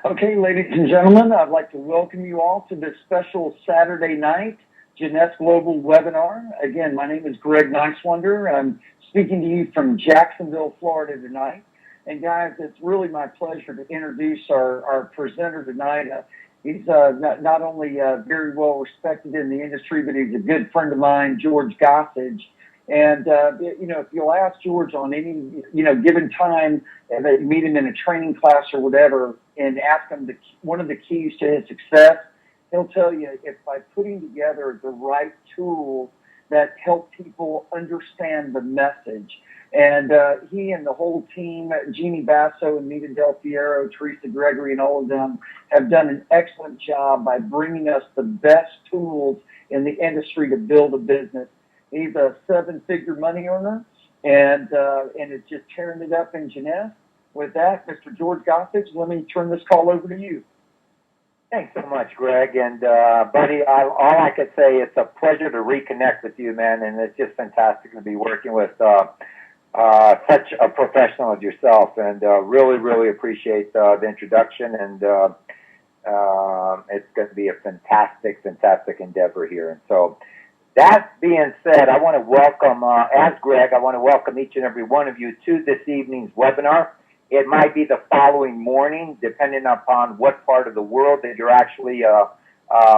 Okay, ladies and gentlemen, I'd like to welcome you all to this special Saturday night JeunesseGlobal webinar. Again, my name is Greg Nicewonder. I'm speaking to you from Jacksonville, Florida tonight. And guys, it's really my pleasure to introduce our presenter tonight. He's not only very well respected in the industry, but he's a good friend of mine, George Gossage. And, if you'll ask George on any, given time, that you meet him in a training class or whatever, and ask him one of the keys to his success, he'll tell you it's by putting together the right tools that help people understand the message. And he and the whole team, Jeannie Basso and Nita Del Fiero, Teresa Gregory, and all of them have done an excellent job by bringing us the best tools in the industry to build a business. He's a seven-figure money earner, and it's just tearing it up in Jeunesse. With that, Mr. George Gossage, let me turn this call over to you. Thanks so much, Greg. And, buddy, all I could say, it's a pleasure to reconnect with you, man, and it's just fantastic to be working with such a professional as yourself, and really, really appreciate the introduction, and it's going to be a fantastic, fantastic endeavor here. And so, that being said, I want to welcome, as Greg, I want to welcome each and every one of you to this evening's webinar. It might be the following morning, depending upon what part of the world that you're actually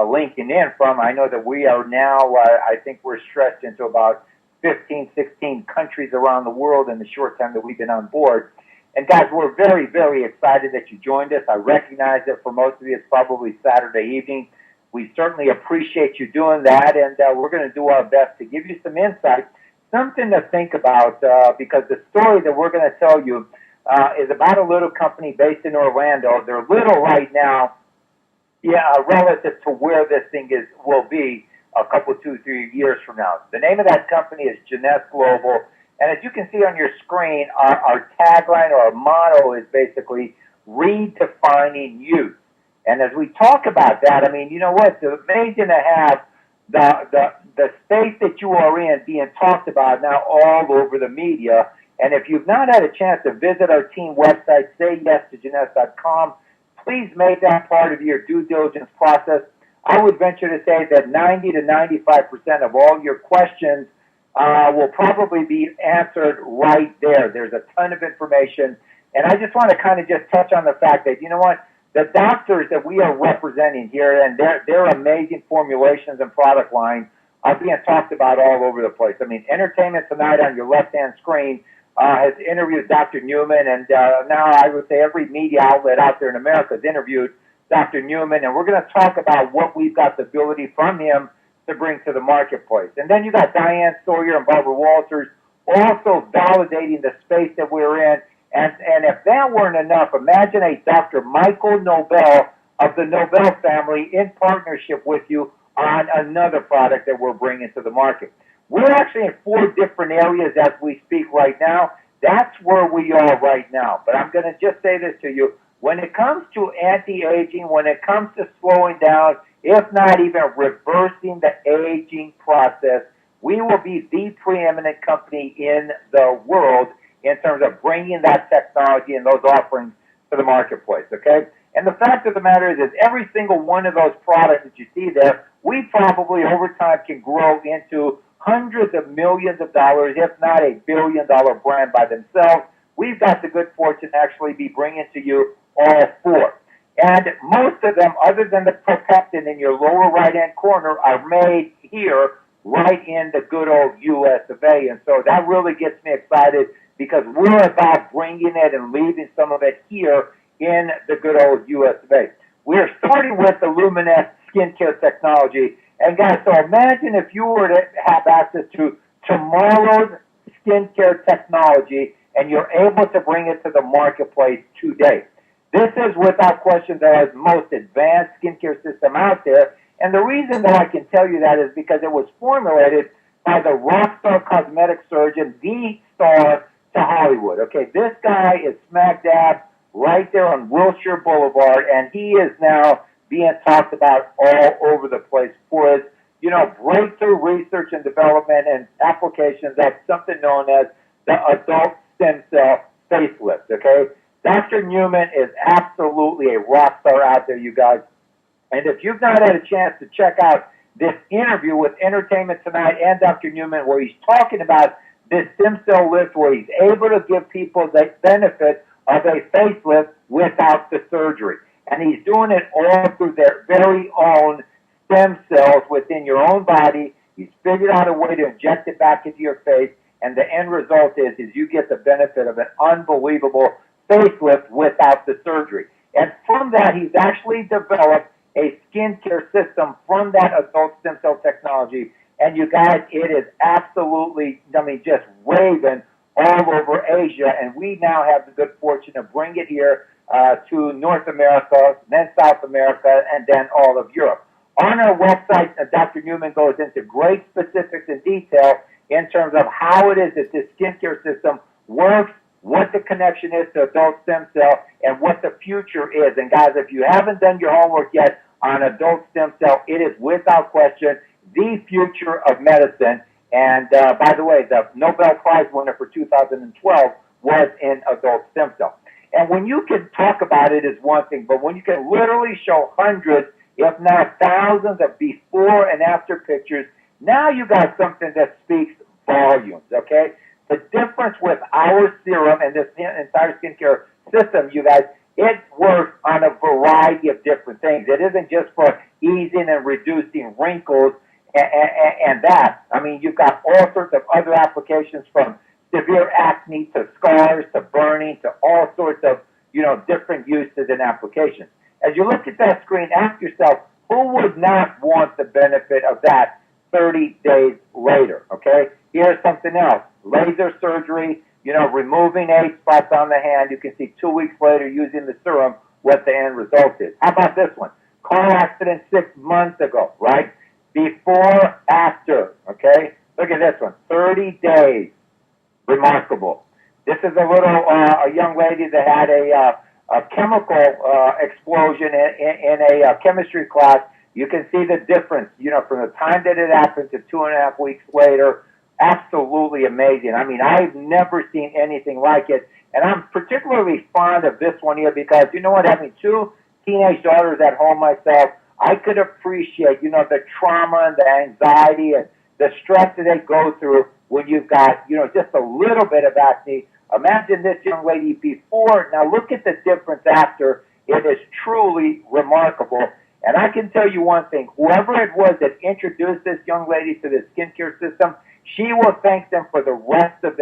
linking in from. I know that we are now, I think we're stretched into about 15, 16 countries around the world in the short time that we've been on board. And guys, we're very, very excited that you joined us. I recognize that for most of you, it's probably Saturday evening. We certainly appreciate you doing that, and we're going to do our best to give you some insight, something to think about, because the story that we're going to tell you is about a little company based in Orlando. They're little right now, relative to where this thing will be a couple, 2-3 years from now. The name of that company is JeunesseGlobal, and as you can see on your screen, our tagline or our motto is basically redefining youth. And as we talk about that, I mean, you know what? It's amazing to have the space that you are in being talked about now all over the media. And if you've not had a chance to visit our team website, sayyestojunesse.com, please make that part of your due diligence process. I would venture to say that 90 to 95% of all your questions will probably be answered right there. There's a ton of information. And I just want to kind of just touch on the fact that, you know what? The doctors that we are representing here and their amazing formulations and product line are being talked about all over the place. I mean, Entertainment Tonight on your left-hand screen has interviewed Dr. Newman, and now I would say every media outlet out there in America has interviewed Dr. Newman, and we're going to talk about what we've got the ability from him to bring to the marketplace. And then you got Diane Sawyer and Barbara Walters also validating the space that we're in. And if that weren't enough, imagine a Dr. Michael Nobel of the Nobel family in partnership with you on another product that we're bringing to the market. We're actually in 4 different areas as we speak right now. That's where we are right now. But I'm going to just say this to you. When it comes to anti-aging, when it comes to slowing down, if not even reversing the aging process, we will be the preeminent company in the world in terms of bringing that technology and those offerings to the marketplace, okay? And the fact of the matter is every single one of those products that you see there, we probably over time can grow into hundreds of millions of dollars, if not $1 billion brand by themselves. We've got the good fortune to actually be bringing to you all 4. And most of them, other than the protectant in your lower right-hand corner, are made here right in the good old U.S. of A. And so that really gets me excited, because we're about bringing it and leaving some of it here in the good old U.S. of A. We're starting with the Luminous skincare technology. And guys, so imagine if you were to have access to tomorrow's skincare technology and you're able to bring it to the marketplace today. This is without question the most advanced skincare system out there. And the reason that I can tell you that is because it was formulated by the rockstar cosmetic surgeon, the star to Hollywood. Okay, this guy is smack dab right there on Wilshire Boulevard, and he is now being talked about all over the place for his, breakthrough research and development and applications of something known as the adult stem cell facelift. Okay, Dr. Newman is absolutely a rock star out there, you guys. And if you've not had a chance to check out this interview with Entertainment Tonight and Dr. Newman, where he's talking about this stem cell lift, where he's able to give people the benefit of a facelift without the surgery. And he's doing it all through their very own stem cells within your own body. He's figured out a way to inject it back into your face, and the end result is you get the benefit of an unbelievable facelift without the surgery. And from that, he's actually developed a skincare system from that adult stem cell technology. And you guys, it is absolutely, just raving all over Asia. And we now have the good fortune to bring it here to North America, then South America, and then all of Europe. On our website, Dr. Newman goes into great specifics and detail in terms of how it is that this skincare system works, what the connection is to adult stem cell, and what the future is. And guys, if you haven't done your homework yet on adult stem cell, it is without question the future of medicine. And by the way, the Nobel Prize winner for 2012 was in adult stem cell. And when you can talk about it is one thing, but when you can literally show hundreds, if not thousands of before and after pictures, now you got something that speaks volumes, okay? The difference with our serum and this entire skincare system, you guys, it works on a variety of different things. It isn't just for easing and reducing wrinkles and that. I mean, you've got all sorts of other applications, from severe acne to scars to burning to all sorts of, different uses and applications. As you look at that screen, ask yourself, who would not want the benefit of that 30 days later, okay? Here's something else. Laser surgery, removing age spots on the hand. You can see 2 weeks later using the serum what the end result is. How about this one? Car accident 6 months ago, right? Before, after, okay? Look at this one, 30 days. Remarkable. This is a young lady that had a chemical explosion in a chemistry class. You can see the difference, from the time that it happened to 2.5 weeks later. Absolutely amazing. I mean, I've never seen anything like it. And I'm particularly fond of this one here because, you know what, having 2 teenage daughters at home myself, I could appreciate, the trauma and the anxiety and the stress that they go through when you've got, just a little bit of acne. Imagine this young lady before. Now look at the difference after. It is truly remarkable. And I can tell you one thing, whoever it was that introduced this young lady to this skincare system, she will thank them for the rest of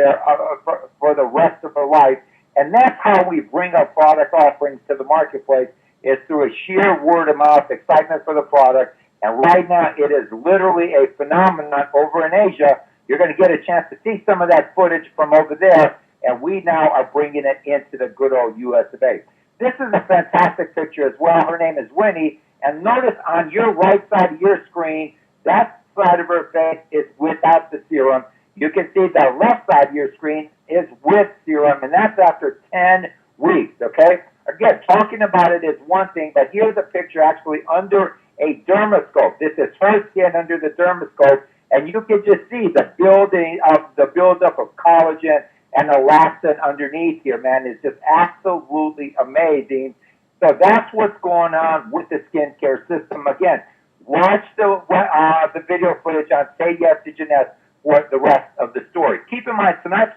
for the rest of her life. And that's how we bring our product offerings to the marketplace, is through a sheer word of mouth excitement for the product. And right now, it is literally a phenomenon over in Asia. You're going to get a chance to see some of that footage from over there, and we now are bringing it into the good old U.S. of A. This is a fantastic picture as well. Her name is Winnie, and notice on your right side of your screen, that side of her face is without the serum. You can see the left side of your screen is with serum, and that's after 10 weeks, okay? Again, talking about it is one thing, but here's a picture actually under a dermoscope. This is her skin under the dermoscope, and you can just see the buildup of collagen and elastin underneath here, man. It's just absolutely amazing. So that's what's going on with the skincare system. Again, watch the video footage on Say Yes to Jeunesse for the rest of the story. Keep in mind, tonight's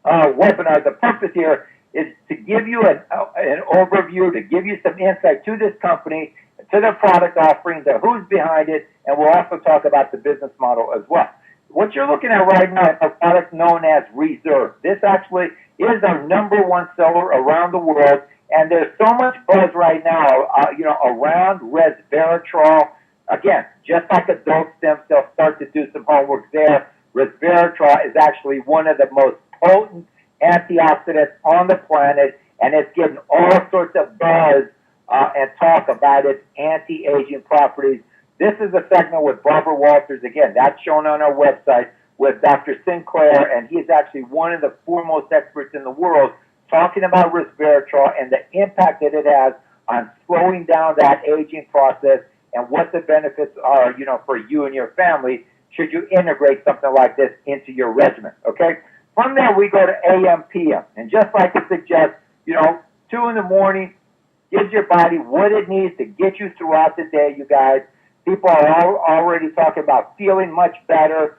webinar, the purpose here is to give you an overview, to give you some insight to this company, to their product offering, to who's behind it, and we'll also talk about the business model as well. What you're looking at right now is a product known as Reserve. This actually is our #1 seller around the world, and there's so much buzz right now, around resveratrol. Again, just like adult stem cells, start to do some homework there. Resveratrol is actually one of the most potent antioxidants on the planet, and it's getting all sorts of buzz and talk about its anti-aging properties. This is a segment with Barbara Walters. Again, that's shown on our website with Dr. Sinclair, and he's actually one of the foremost experts in the world talking about resveratrol and the impact that it has on slowing down that aging process and what the benefits are, for you and your family should you integrate something like this into your regimen, okay? From there, we go to AM, PM. And just like it suggests, 2 in the morning gives your body what it needs to get you throughout the day, you guys. People are already talking about feeling much better,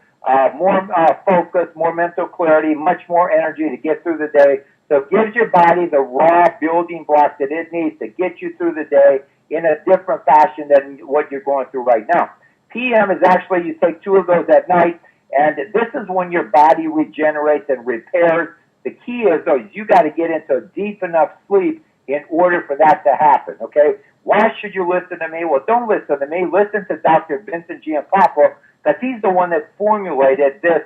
more focus, more mental clarity, much more energy to get through the day. So it gives your body the raw building blocks that it needs to get you through the day in a different fashion than what you're going through right now. PM is actually, you take 2 of those at night, and this is when your body regenerates and repairs. The key is, though, you got to get into deep enough sleep in order for that to happen, okay? Why should you listen to me? Well, don't listen to me. Listen to Dr. Vincent Giampapa, because he's the one that formulated this,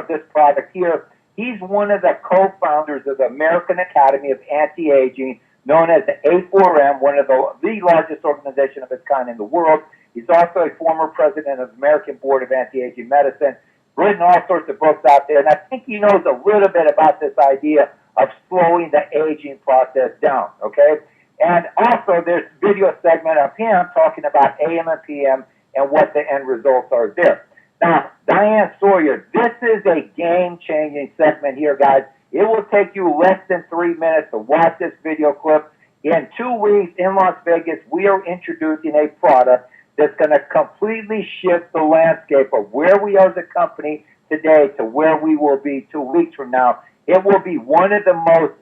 this product here. He's one of the co-founders of the American Academy of Anti-Aging, known as the A4M, one of the largest organization of its kind in the world. He's also a former president of the American Board of Anti-Aging Medicine, written all sorts of books out there, and I think he knows a little bit about this idea of slowing the aging process down, okay? And also, there's a video segment of him talking about AM and PM and what the end results are there. Now, Diane Sawyer, this is a game-changing segment here, guys. It will take you less than 3 minutes to watch this video clip. In 2 weeks in Las Vegas, we are introducing a product that's going to completely shift the landscape of where we are as a company today to where we will be 2 weeks from now. It will be one of the most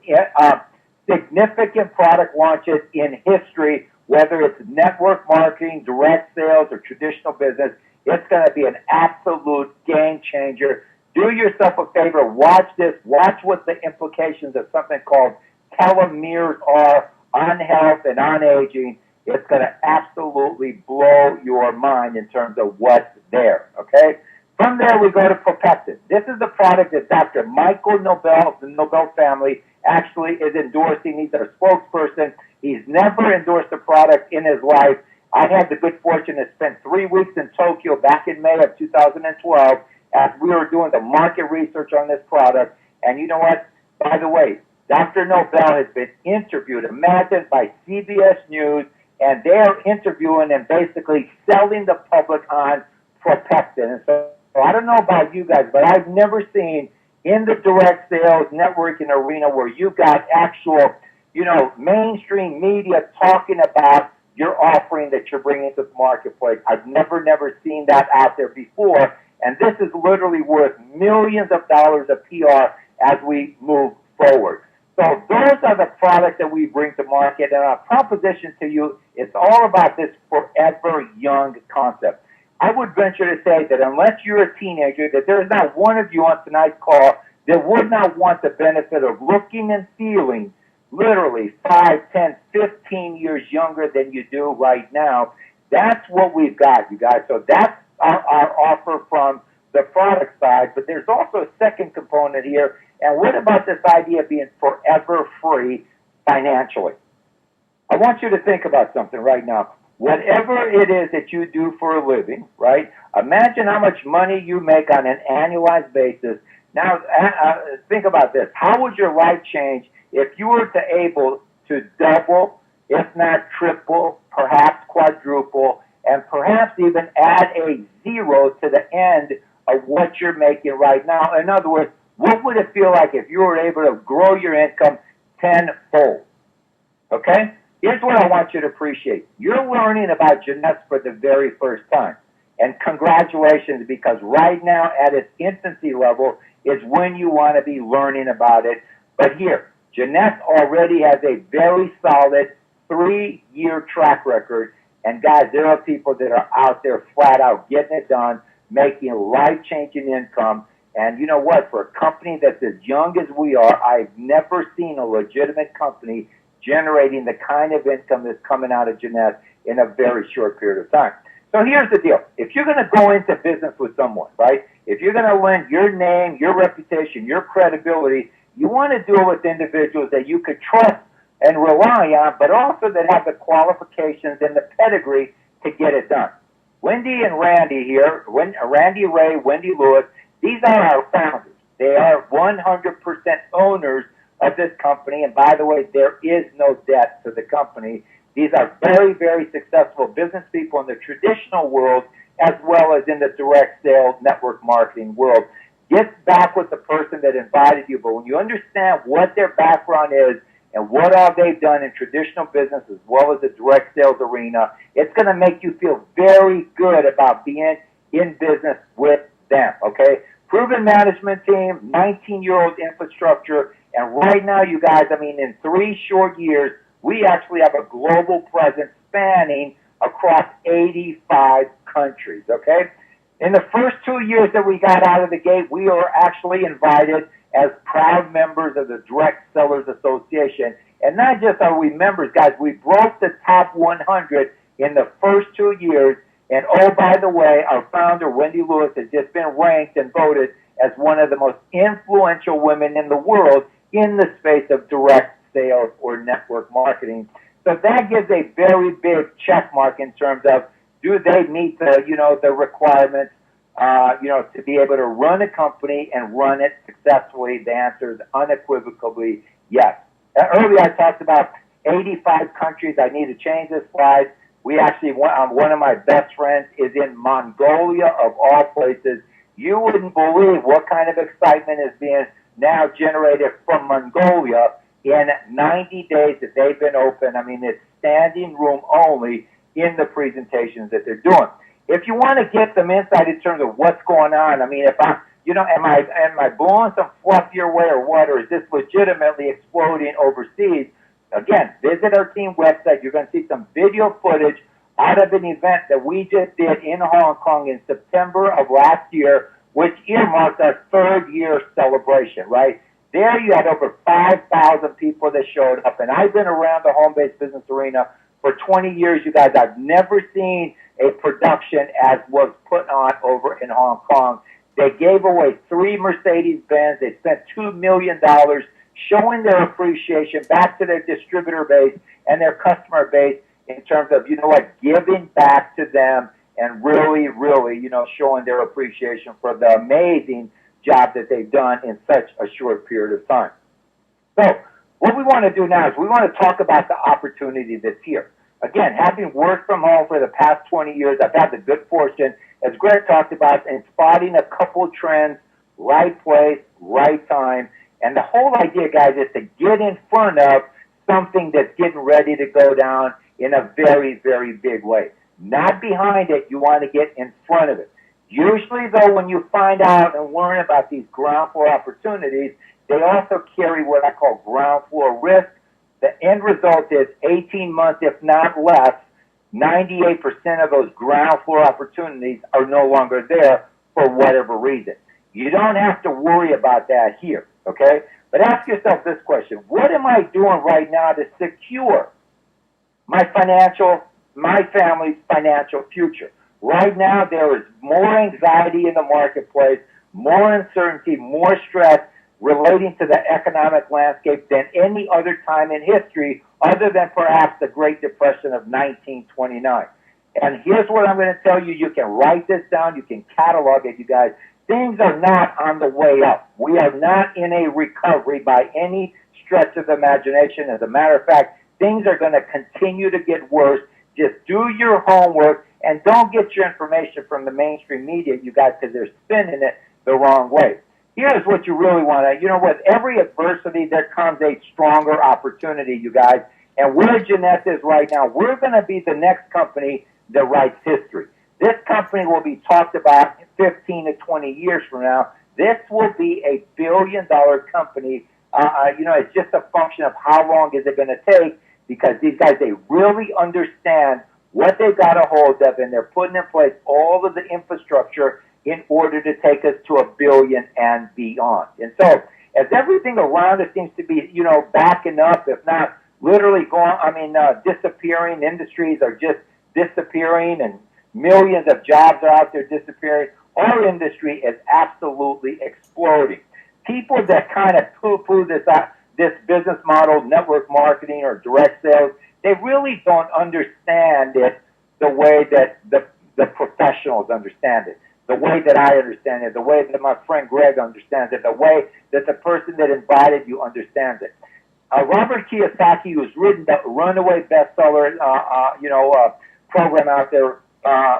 significant product launches in history, whether it's network marketing, direct sales, or traditional business. It's going to be an absolute game changer. Do yourself a favor, watch this, watch what the implications of something called telomeres are on health and on aging. It's going to absolutely blow your mind in terms of what's there, okay? From there, we go to Propectin. This is the product that Dr. Michael Nobel, the Nobel family, actually is endorsing. He's our spokesperson. He's never endorsed a product in his life. I had the good fortune to spend 3 weeks in Tokyo back in May of 2012 as we were doing the market research on this product. And you know what? By the way, Dr. Nobel has been interviewed, imagine, by CBS News, and they're interviewing and basically selling the public on Propectin. And so I don't know about you guys, but I've never seen in the direct sales networking arena where you've got actual, mainstream media talking about your offering that you're bringing to the marketplace. I've never seen that out there before. And this is literally worth millions of dollars of PR as we move forward. So those are the products that we bring to market. And our proposition to you, it's all about this forever young concept. I would venture to say that unless you're a teenager, that there is not one of you on tonight's call that would not want the benefit of looking and feeling literally 5, 10, 15 years younger than you do right now. That's what we've got, you guys. So that's our offer from the product side. But there's also a second component here. And what about this idea of being forever free financially? I want you to think about something right now. Whatever it is that you do for a living, right? Imagine how much money you make on an annualized basis. Now, think about this. How would your life change if you were to able to double, if not triple, perhaps quadruple, and perhaps even add a 0 to the end of what you're making right now? In other words, what would it feel like if you were able to grow your income tenfold? Okay? Here's what I want you to appreciate. You're learning about Jeunesse for the very first time. And congratulations, because right now at its infancy level is when you want to be learning about it. But here, Jeunesse already has a very solid 3-year track record. And guys, there are people that are out there flat out getting it done, making life-changing income. And you know what? For a company that's as young as we are, I've never seen a legitimate company generating the kind of income that's coming out of Jeunesse in a very short period of time. So here's the deal. If you're going to go into business with someone, right, if you're going to lend your name, your reputation, your credibility, you want to do it with individuals that you could trust and rely on, but also that have the qualifications and the pedigree to get it done. Wendy and Randy here, Randy Ray, Wendy Lewis, these are our founders. They are 100% owners of this company, and by the way, there is no debt to the company. These are very, very successful business people in the traditional world as well as in the direct sales network marketing world. get back with the person that invited you. But when you understand what their background is and what all they've done in traditional business as well as the direct sales arena, it's going to make you feel very good about being in business with them, okay? Proven management team, 19-year-old infrastructure, and right now, you guys, I mean, in 3 short years, we actually have a global presence spanning across 85 countries, okay? In the first 2 years that we got out of the gate, we were actually invited as proud members of the Direct Sellers Association. And not just are we members, guys, we broke the top 100 in the first 2 years. And oh, by the way, our founder, Wendy Lewis, has just been ranked and voted as one of the most influential women in the world in the space of direct sales or network marketing. So that gives a very big check mark in terms of, do they meet the, the requirements, to be able to run a company and run it successfully? The answer is unequivocally yes. Earlier I talked about 85 countries. I need to change this slide. We actually, one of my best friends is in Mongolia, of all places. You wouldn't believe what kind of excitement is being now generated from Mongolia in 90 days that they've been open. I mean, it's standing room only in the presentations that they're doing. If you want to get some insight in terms of what's going on, I mean, if I'm, am I blowing some fluff your way or what, or is this legitimately exploding overseas? Again, visit our team website. You're going to see some video footage out of an event that we just did in Hong Kong in September of last year, which earmarked our 3rd year celebration, right? There you had over 5,000 people that showed up, and I've been around the home-based business arena for 20 years, you guys. I've never seen a production as was put on over in Hong Kong. They gave away 3 Mercedes-Benz. They spent $2 million showing their appreciation back to their distributor base and their customer base in terms of, giving back to them and really, really, showing their appreciation for the amazing job that they've done in such a short period of time. So what we want to do now is we want to talk about the opportunity that's here. Again, having worked from home for the past 20 years, I've had the good fortune, as Greg talked about, in spotting a couple of trends, right place, right time. And the whole idea, guys, is to get in front of something that's getting ready to go down in a very, very big way. Not behind it. You want to get in front of it. Usually, though, when you find out and learn about these ground floor opportunities, they also carry what I call ground floor risk. The end result is 18 months, if not less, 98% of those ground floor opportunities are no longer there for whatever reason. You don't have to worry about that here, okay? But ask yourself this question: what am I doing right now to secure my family's financial future? Right now, there is more anxiety in the marketplace, more uncertainty, more stress relating to the economic landscape than any other time in history, other than perhaps the Great Depression of 1929. And here's what I'm going to tell you. You can write this down. You can catalog it, you guys. Things are not on the way up. We are not in a recovery by any stretch of the imagination. As a matter of fact, things are going to continue to get worse. Just do your homework and don't get your information from the mainstream media, you guys, because they're spinning it the wrong way. Here's what you really want to, with every adversity, there comes a stronger opportunity, you guys. And where Jeunesse is right now, we're going to be the next company that writes history. This company will be talked about 15 to 20 years from now. This will be a billion-dollar company. It's just a function of how long is it going to take, because these guys, they really understand what they've got a hold of, and they're putting in place all of the infrastructure in order to take us to $1 billion and beyond. And so, as everything around us seems to be, backing up, if not literally disappearing, industries are just disappearing, and millions of jobs are out there disappearing, our industry is absolutely exploding. People that kind of poo-poo this business model, network marketing or direct sales, they really don't understand it the way that the professionals understand it, the way that I understand it, the way that my friend Greg understands it, the way that the person that invited you understands it. Robert Kiyosaki, who's written the runaway bestseller, program out there,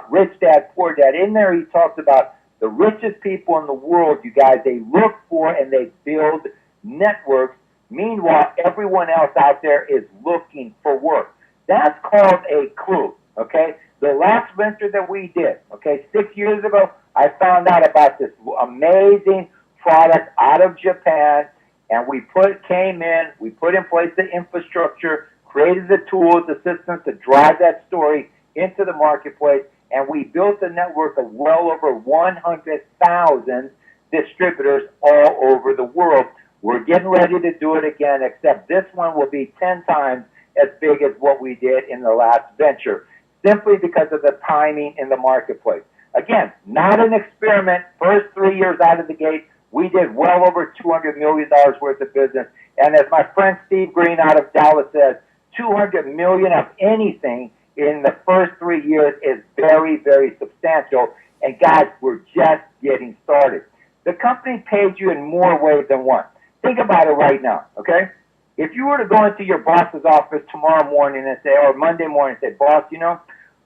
Rich Dad, Poor Dad, in there he talks about The richest people in the world, you guys, they look for and they build networks. Meanwhile, everyone else out there is looking for work. That's called a clue, okay? The last venture that we did, okay, 6 years ago, I found out about this amazing product out of Japan, and we came in, we put in place the infrastructure, created the tools, the systems to drive that story into the marketplace, and we built a network of well over 100,000 distributors all over the world. We're getting ready to do it again, except this one will be 10 times as big as what we did in the last venture, simply because of the timing in the marketplace. Again, not an experiment. First 3 years out of the gate, we did well over $200 million worth of business. And as my friend Steve Green out of Dallas says, $200 million of anything in the first 3 years is very, very substantial. And guys, we're just getting started. The company pays you in more ways than one. Think about it right now, okay? If you were to go into your boss's office tomorrow morning and say, or Monday morning and say, boss, you know,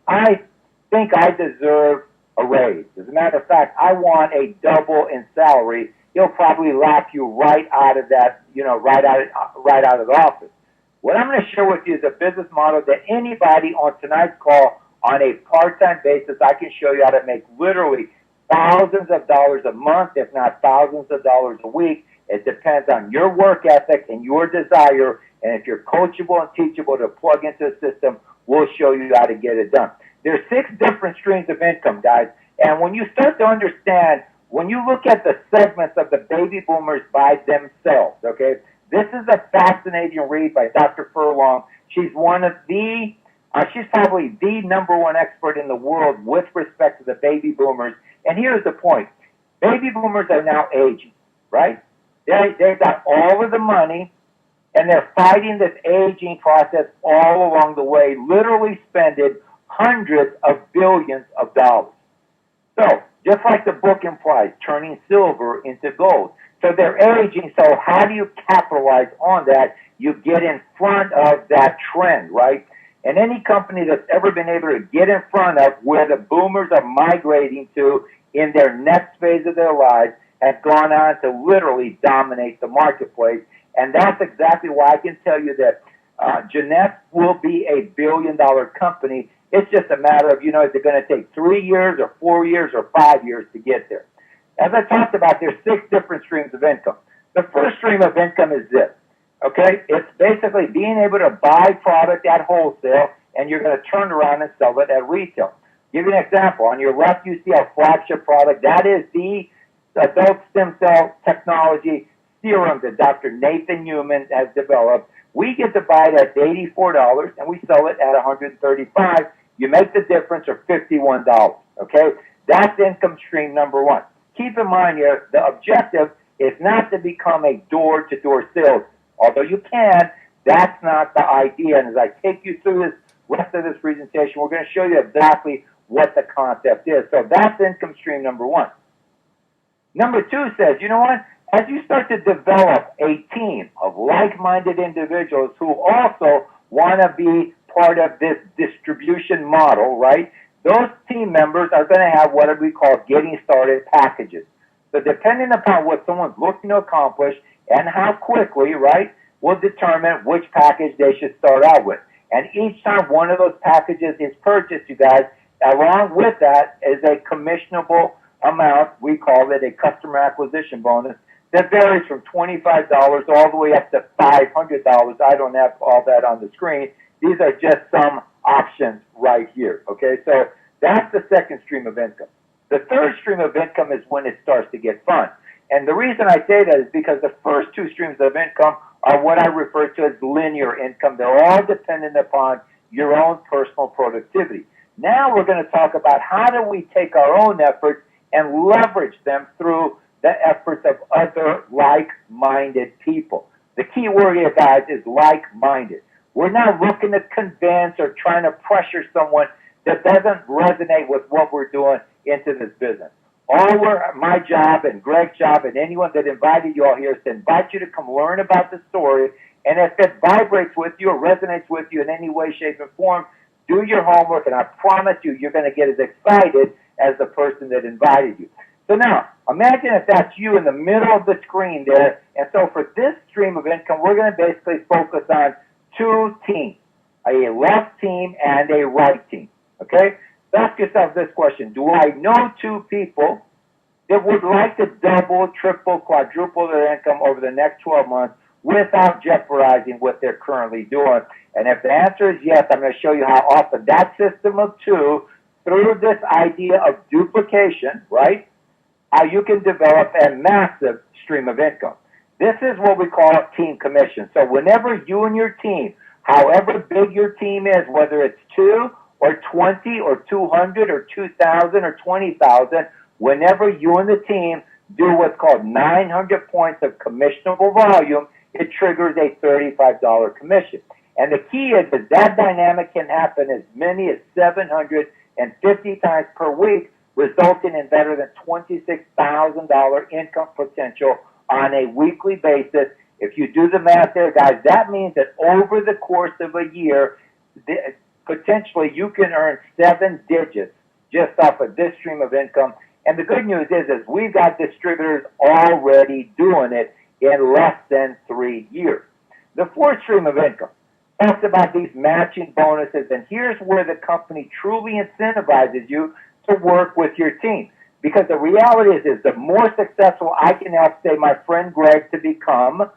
I think I deserve a raise. As a matter of fact, I want a double in salary. He'll probably laugh you right out of that, you know, right out of the office. What I'm going to share with you is a business model that anybody on tonight's call on a part-time basis, I can show you how to make literally thousands of dollars a month, if not thousands of dollars a week. It depends on your work ethic and your desire, and if you're coachable and teachable to plug into the system, we'll show you how to get it done. There's 6 different streams of income, guys, and when you start to understand, when you look at the segments of the baby boomers by themselves, okay, this is a fascinating read by Dr. Furlong. She's one of the, she's probably the #1 expert in the world with respect to the baby boomers, and here's the point. Baby boomers are now aging, right? They've got all of the money, and they're fighting this aging process all along the way, literally spending hundreds of billions of dollars. So, just like the book implies, turning silver into gold. So they're aging, so how do you capitalize on that? You get in front of that trend, right? And any company that's ever been able to get in front of where the boomers are migrating to in their next phase of their lives has gone on to literally dominate the marketplace. And that's exactly why I can tell you that Jeunesse will be a billion-dollar company. It's just a matter of, you know, is it going to take 3 years or 4 years or 5 years to get there? As I talked about, there's 6 different streams of income. The first stream of income is this, okay? It's basically being able to buy product at wholesale, and you're going to turn around and sell it at retail. Give you an example. On your left, you see our flagship product. That is the adult stem cell technology serum that Dr. Nathan Newman has developed. We get to buy it at $84, and we sell it at $135. You make the difference of $51, okay? That's income stream number 1. Keep in mind here, the objective is not to become a door-to-door salesman. Although you can, that's not the idea. And as I take you through this rest of this presentation, we're going to show you exactly what the concept is. So that's income stream number 1. Number 2 says, you know what? As you start to develop a team of like-minded individuals who also want to be part of this distribution model, right? Those team members are going to have what we call getting started packages. So depending upon what someone's looking to accomplish and how quickly, right, will determine which package they should start out with. And each time one of those packages is purchased, you guys, along with that is a commissionable amount. We call it a customer acquisition bonus that varies from $25 all the way up to $500. I don't have all that on the screen. These are just some options right here, okay? So that's the second stream of income. The third stream of income is when it starts to get fun. And the reason I say that is because the first 2 streams of income are what I refer to as linear income. They're all dependent upon your own personal productivity. Now we're going to talk about how do we take our own efforts and leverage them through the efforts of other like-minded people. The key word here, guys, is like-minded. We're not looking to convince or trying to pressure someone that doesn't resonate with what we're doing into this business. My job and Greg's job and anyone that invited you all here is to invite you to come learn about the story. And if it vibrates with you or resonates with you in any way, shape, or form, do your homework, and I promise you, you're going to get as excited as the person that invited you. So now, imagine if that's you in the middle of the screen there. And so for this stream of income, we're going to basically focus on two teams, a left team and a right team. Okay? So ask yourself this question. Do I know two people that would like to double, triple, quadruple their income over the next 12 months without jeopardizing what they're currently doing? And if the answer is yes, I'm going to show you how often that system of two, through this idea of duplication, right, how you can develop a massive stream of income. This is what we call team commission. So whenever you and your team, however big your team is, whether it's 2 or 20 or 200 or 2,000 or 20,000, whenever you and the team do what's called 900 points of commissionable volume, it triggers a $35 commission. And the key is that dynamic can happen as many as 750 times per week, resulting in better than $26,000 income potential on a weekly basis. If you do the math there, guys, that means that over the course of a year, potentially you can earn 7 digits just off of this stream of income. And the good news is we've got distributors already doing it in less than 3 years. The fourth stream of income talks about these matching bonuses, and here's where the company truly incentivizes you to work with your team. Because the reality is the more successful I can help, say, my friend Greg to become,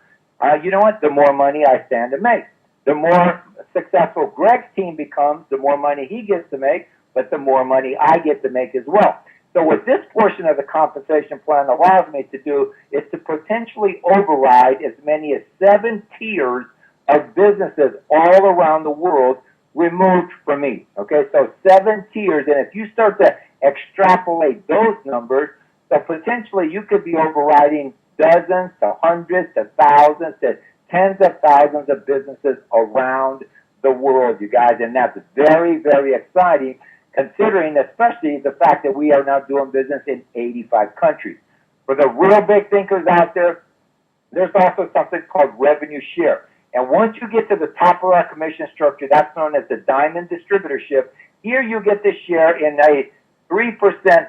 you know what, the more money I stand to make. The more successful Greg's team becomes, the more money he gets to make, but the more money I get to make as well. So what this portion of the compensation plan allows me to do is to potentially override as many as 7 tiers of businesses all around the world removed from me. Okay, so 7 tiers, and if you start to extrapolate those numbers, so potentially you could be overriding dozens to hundreds to thousands to tens of thousands of businesses around the world, you guys, and that's very, very exciting, considering especially the fact that we are now doing business in 85 countries. For the real big thinkers out there, there's also something called revenue share. And once you get to the top of our commission structure, that's known as the diamond distributorship. Here you get to share in a 3%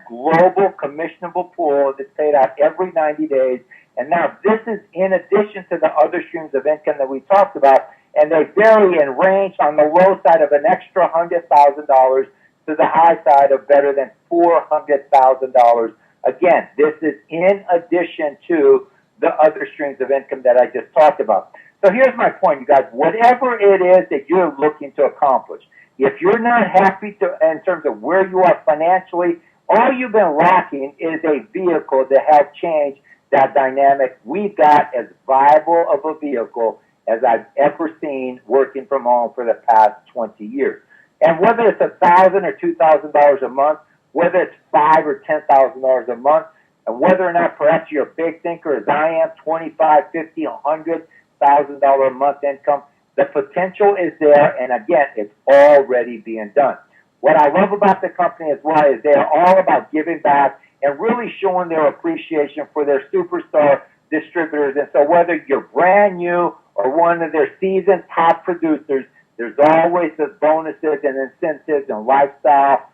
global commissionable pool that's paid out every 90 days. And now this is in addition to the other streams of income that we talked about, and they vary and range on the low side of an extra $100,000 to the high side of better than $400,000. Again, this is in addition to the other streams of income that I just talked about. So here's my point, you guys. Whatever it is that you're looking to accomplish, if you're not happy in terms of where you are financially, all you've been lacking is a vehicle to help change that dynamic. We've got as viable of a vehicle as I've ever seen working from home for the past 20 years. And whether it's $1,000 or $2,000 a month, whether it's $5,000 or $10,000 a month, and whether or not perhaps you're a big thinker as I am, $25,000, $50,000, $100,000 a month income, the potential is there, and again, it's already being done. What I love about the company as well is they're all about giving back and really showing their appreciation for their superstar distributors. And so whether you're brand new or one of their seasoned top producers, there's always the bonuses and incentives and lifestyle,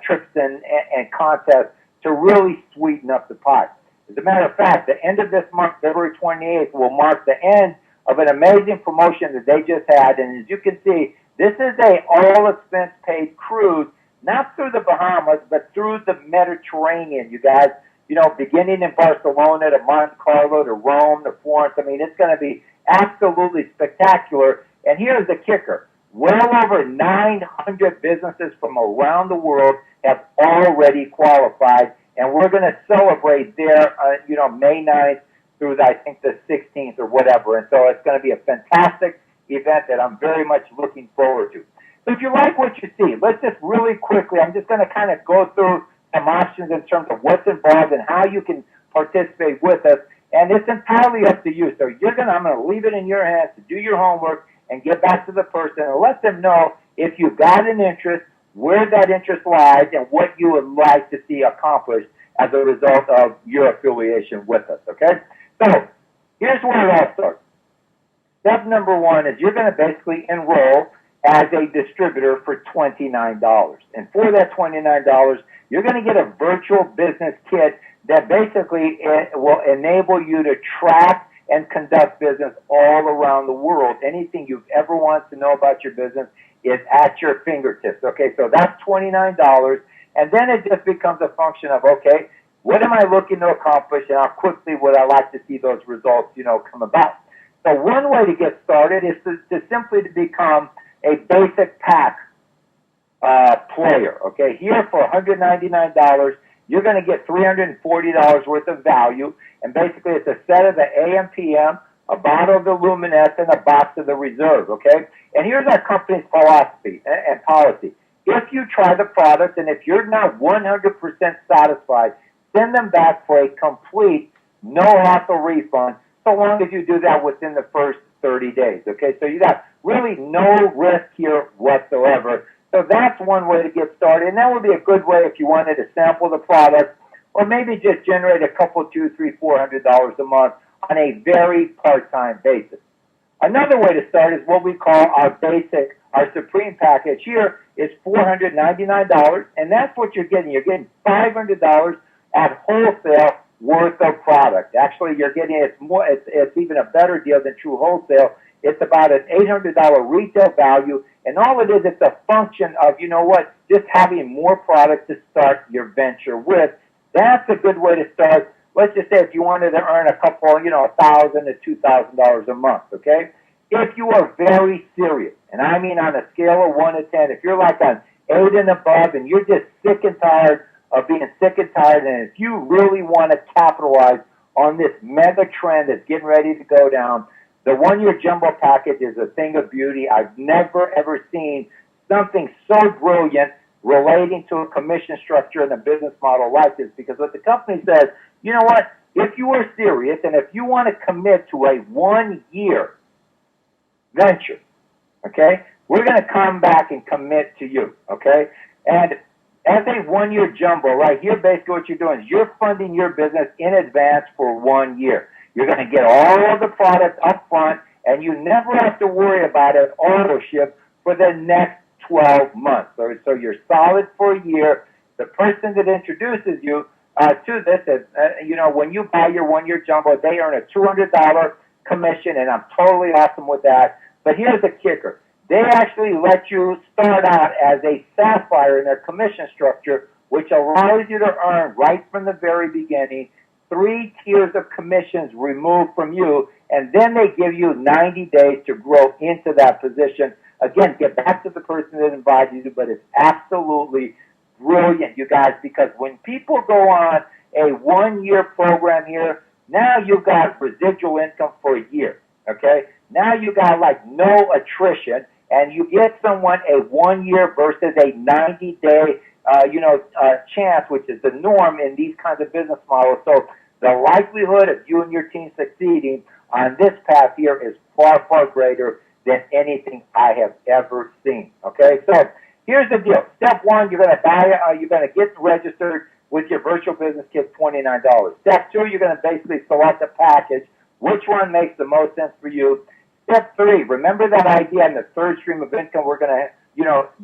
trips and contests to really sweeten up the pot. As a matter of fact, the end of this month, February 28th, will mark the end of an amazing promotion that they just had. And as you can see, this is a all-expense-paid cruise, not through the Bahamas, but through the Mediterranean, you guys. You know, beginning in Barcelona to Monte Carlo to Rome to Florence. I mean, it's going to be absolutely spectacular. And here's the kicker. Well over 900 businesses from around the world have already qualified, and we're going to celebrate there, May 9th through, I think, the 16th or whatever. And so it's going to be a fantastic event that I'm very much looking forward to. So if you like what you see, let's just really quickly, I'm just going to kind of go through some options in terms of what's involved and how you can participate with us. And it's entirely up to you. So I'm going to leave it in your hands to do your homework and get back to the person and let them know if you've got an interest, where that interest lies, and what you would like to see accomplished as a result of your affiliation with us, okay? So here's where it all starts. Step number 1 is you're going to basically enroll as a distributor for $29. And for that $29, you're going to get a virtual business kit that basically will enable you to track and conduct business all around the world. Anything you've ever wanted to know about your business is at your fingertips. Okay, so that's $29. And then it just becomes a function of, okay, what am I looking to accomplish, and how quickly would I like to see those results, come about? So one way to get started is to simply to become a basic pack player. Okay, here for $199, you're going to get $340 worth of value, and basically it's a set of the AM/PM, a bottle of the Luminous, and a box of the Reserve. Okay, and here's our company's philosophy and policy. If you try the product and if you're not 100% satisfied, send them back for a complete, no-hassle refund, so long as you do that within the first 30 days. Okay, so you got really no risk here whatsoever. So that's one way to get started, and that would be a good way if you wanted to sample the product, or maybe just generate a couple, $200, $300, $400 a month on a very part-time basis. Another way to start is what we call our basic, our Supreme package. Here is $499, and that's what you're getting. You're getting $500 at wholesale worth of product. Actually, you're getting it's even a better deal than true wholesale. It's about an $800 retail value, and all it is, it's a function of, just having more product to start your venture with. That's a good way to start. Let's just say if you wanted to earn a couple, $1,000 to $2,000 a month, okay? If you are very serious, and I mean on a scale of 1 to 10, if you're like an 8 and above, and you're just sick and tired of being sick and tired, and if you really want to capitalize on this mega trend that's getting ready to go down, the one-year jumbo package is a thing of beauty. I've never, ever seen something so brilliant relating to a commission structure and a business model like this, because what the company says, you know what, if you are serious and if you want to commit to a 1-year venture, okay, we're going to come back and commit to you, okay? And as a 1-year jumbo, right here, basically what you're doing is you're funding your business in advance for 1 year. You're going to get all of the product up front, and you never have to worry about an auto ship for the next 12 months. So you're solid for a year. The person that introduces you to this is, when you buy your 1-year jumbo, they earn a $200 commission, and I'm totally awesome with that. But here's the kicker. They actually let you start out as a sapphire in their commission structure, which allows you to earn right from the very beginning 3 tiers of commissions removed from you, and then they give you 90 days to grow into that position. Again, get back to the person that invited you, but it's absolutely brilliant, you guys, because when people go on a 1-year program here, now you've got residual income for a year, okay? Now you got like no attrition, and you get someone a 1 year versus a 90-day, chance, which is the norm in these kinds of business models. So the likelihood of you and your team succeeding on this path here is far, far greater than anything I have ever seen. Okay, so here's the deal. Step 1, you're going to buy, you're going to get registered with your virtual business kit, $29. Step 2, you're going to basically select a package. Which one makes the most sense for you? Step 3, remember that idea in the third stream of income, we're going to,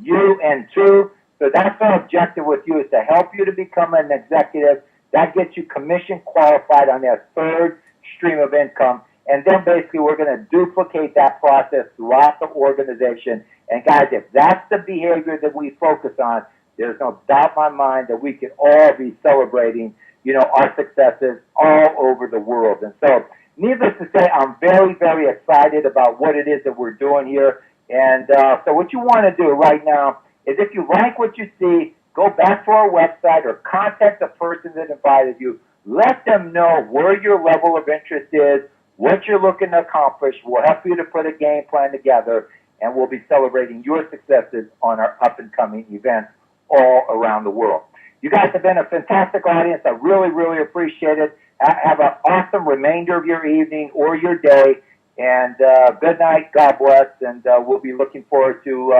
you and 2. So that's our objective with you, is to help you to become an executive. That gets you commission qualified on that third stream of income. And then basically we're going to duplicate that process throughout the organization. And guys, if that's the behavior that we focus on, there's no doubt in my mind that we can all be celebrating, our successes all over the world. And so, needless to say, I'm very, very excited about what it is that we're doing here. And so what you want to do right now is, if you like what you see, go back to our website or contact the person that invited you. Let them know where your level of interest is, what you're looking to accomplish. We'll help you to put a game plan together, and we'll be celebrating your successes on our up-and-coming events all around the world. You guys have been a fantastic audience. I really, really appreciate it. Have an awesome remainder of your evening or your day, and good night. God bless, and we'll be looking forward to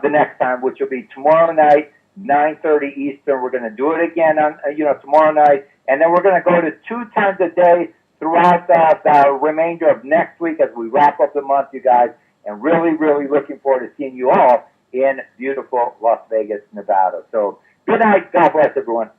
the next time, which will be tomorrow night, 9:30 Eastern. We're going to do it again on tomorrow night, and then we're going to go to 2 times a day throughout the remainder of next week as we wrap up the month, you guys. and really, really looking forward to seeing you all in beautiful Las Vegas, Nevada. So good night. God bless everyone.